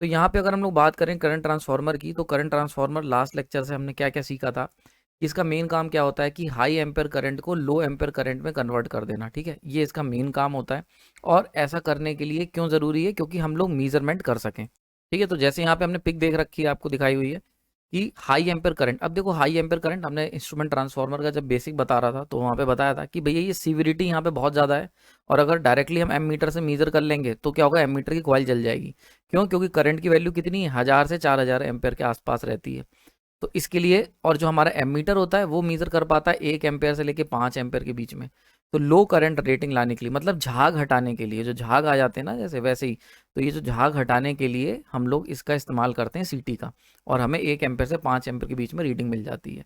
तो यहाँ पे अगर हम लोग बात करें करंट ट्रांसफार्मर की, तो करंट ट्रांसफार्मर लास्ट लेक्चर से हमने क्या क्या सीखा था कि इसका मेन काम क्या होता है कि हाई एम्पेयर करंट को लो एम्पेयर करंट में कन्वर्ट कर देना। ठीक है, ये इसका मेन काम होता है। और ऐसा करने के लिए क्यों ज़रूरी है, क्योंकि हम लोग मीजरमेंट कर सकें। ठीक है, तो जैसे यहाँ पे हमने पिक देख रखी है, आपको दिखाई हुई है कि हाई एम्पेयर करंट। अब देखो हाई एम्पेयर करंट हमने इंस्ट्रूमेंट ट्रांसफार्मर का जब बेसिक बता रहा था तो वहाँ पे बताया था कि भैया ये सीविरिटी यहाँ पे बहुत ज़्यादा है, और अगर डायरेक्टली हम एम मीटर से मीजर कर लेंगे तो क्या होगा, एम मीटर की कॉइल जल जाएगी। क्यों? क्योंकि करंट की वैल्यू कितनी है, 1000 से 4000 एम्पेयर के आसपास रहती है। तो इसके लिए, और जो हमारा एमीटर होता है वो मीजर कर पाता है 1 एम्पेयर से लेके 5 एम्पेयर के बीच में। तो लो करंट रेटिंग लाने के लिए, मतलब झाग हटाने के लिए, जो झाग आ जाते हैं ना जैसे वैसे ही, तो ये जो झाग हटाने के लिए हम लोग इसका इस्तेमाल करते हैं सीटी का, और हमें 1 एम्पेयर से 5 एम्पेयर के बीच में रीडिंग मिल जाती है।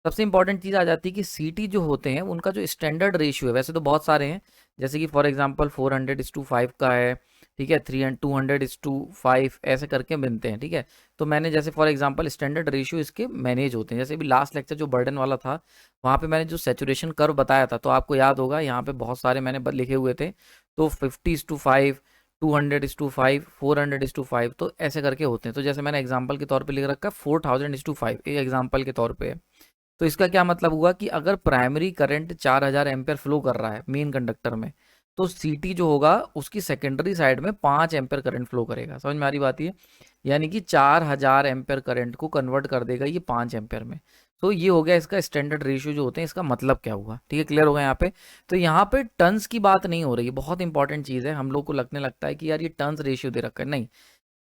सबसे इंपॉर्टेंट चीज़ आ जाती है कि सीटी जो होते हैं उनका जो स्टैंडर्ड रेशियो है, वैसे तो बहुत सारे हैं, जैसे कि फॉर एग्जांपल 400:5 का है, ठीक है, 200:5 ऐसे करके बनते हैं। ठीक है, तो मैंने जैसे फॉर एग्जांपल स्टैंडर्ड रेशियो इसके मैनेज होते हैं। जैसे भी लास्ट लेक्चर जो बर्डन वाला था, वहाँ पे मैंने जो सैचुरेशन कर्व बताया था, तो आपको याद होगा यहाँ पे बहुत सारे मैंने लिखे हुए थे। तो 50:5, 200:5, 400:5, तो ऐसे करके होते हैं। तो जैसे मैंने एग्जाम्पल के तौर पे लिख रखा है 4000:5, एक एग्जाम्पल के तौर पे है। तो इसका क्या मतलब हुआ कि अगर प्राइमरी करंट 4000 एम्पेयर फ्लो कर रहा है मेन कंडक्टर में, तो सीटी जो होगा उसकी सेकेंडरी साइड में 5 एम्पेयर करंट फ्लो करेगा। समझ में आ रही बात ये? यानी कि 4000 एम्पेयर करंट को कन्वर्ट कर देगा ये 5 एम्पेयर में। तो ये हो गया इसका स्टैंडर्ड रेशियो जो होते हैं, इसका मतलब क्या हुआ। ठीक है, क्लियर होगा यहाँ पे? तो यहाँ पे टन्स की बात नहीं हो रही है, बहुत इंपॉर्टेंट चीज़ है। हम लोग को लगने लगता है कि यार ये टन्स रेशियो दे रखा है, नहीं,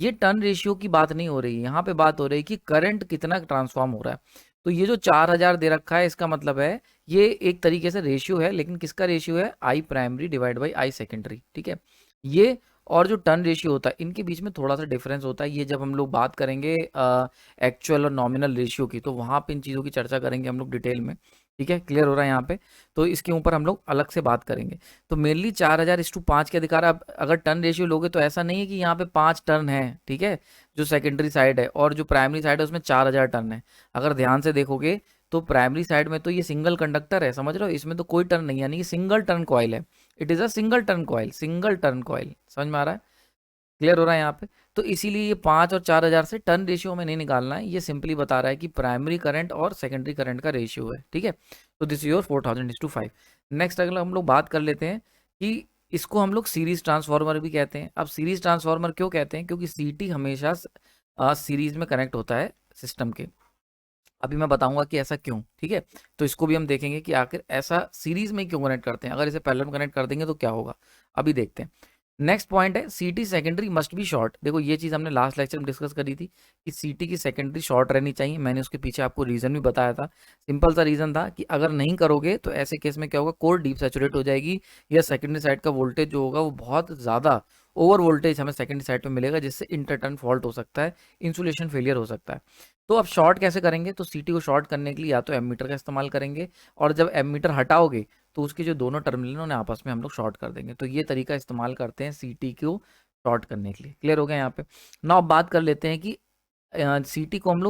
ये टर्न रेशियो की बात नहीं हो रही है। यहाँ पे बात हो रही है कि करंट कितना ट्रांसफॉर्म हो रहा है। तो ये जो 4000 दे रखा है, इसका मतलब है ये एक तरीके से रेशियो है, लेकिन किसका रेशियो है, I primary divide by I secondary. ठीक है, ये और जो टर्न रेशियो होता है इनके बीच में थोड़ा सा डिफरेंस होता है। ये जब हम लोग बात करेंगे एक्चुअल और नॉमिनल रेशियो की, तो वहाँ पे इन चीज़ों की चर्चा करेंगे हम लोग डिटेल में। ठीक है, क्लियर हो रहा है यहाँ पे? तो इसके ऊपर हम लोग अलग से बात करेंगे। तो मेनली 4000:5 के अधिकार। अब अगर टर्न रेशियो लोगे तो ऐसा नहीं है कि यहाँ पे 5 टर्न है, ठीक है, जो सेकेंडरी साइड है, और जो प्राइमरी साइड है उसमें 4000 टर्न है। अगर ध्यान से देखोगे तो प्राइमरी साइड में तो ये सिंगल कंडक्टर है, समझ रहे हो, इसमें तो कोई टर्न नहीं है, यानी कि सिंगल टर्न कॉइल है। It is a single turn coil, single turn coil. समझ में आ रहा है? क्लियर हो रहा है यहाँ पे? तो इसीलिए ये 5 और 4000 से टर्न रेशियो में नहीं निकालना है, ये सिंपली बता रहा है कि प्राइमरी करंट और सेकेंडरी करंट का रेशियो है। ठीक है, तो दिस इज योर 4000:5। नेक्स्ट अगला हम लोग बात कर लेते हैं कि इसको हम लोग सीरीज ट्रांसफार्मर भी कहते हैं। अब सीरीज ट्रांसफार्मर क्यों कहते हैं? क्योंकि सीटी हमेशा सीरीज में कनेक्ट होता है सिस्टम के। अभी मैं बताऊंगा कि ऐसा क्यों। ठीक है, तो इसको भी हम देखेंगे कि आखिर ऐसा सीरीज में क्यों कनेक्ट करते हैं, अगर इसे पैरेलल में कनेक्ट कर देंगे तो क्या होगा, अभी देखते हैं। नेक्स्ट पॉइंट है सीटी सेकेंडरी मस्ट बी शॉर्ट। देखो ये चीज़ हमने लास्ट लेक्चर में डिस्कस करी थी कि सीटी की सेकेंडरी शॉर्ट रहनी चाहिए। मैंने उसके पीछे आपको रीज़न भी बताया था। सिंपल सा रीज़न था कि अगर नहीं करोगे तो ऐसे केस में क्या होगा, कोर डीप सैचुरेट हो जाएगी, या सेकेंडरी साइड का वोल्टेज जो होगा वो बहुत ज़्यादा ओवर वोल्टेज हमें सेकेंडरी साइड पे मिलेगा, जिससे इंटरटर्न फॉल्ट हो सकता है, इंसुलेशन फेलियर हो सकता है। तो अब शॉर्ट कैसे करेंगे? तो सीटी को शॉर्ट करने के लिए या तो एमीटर का इस्तेमाल करेंगे, और जब एमीटर हटाओगे तो उसके जो दोनों टर्मिनल उन्हें आपस में हम लोग शॉर्ट कर देंगे। तो ये तरीका इस्तेमाल करते हैं सीटी को शॉर्ट करने के लिए। क्लियर हो गया यहाँ पे? नाउ बात कर लेते हैं कि सीटी को हम लोग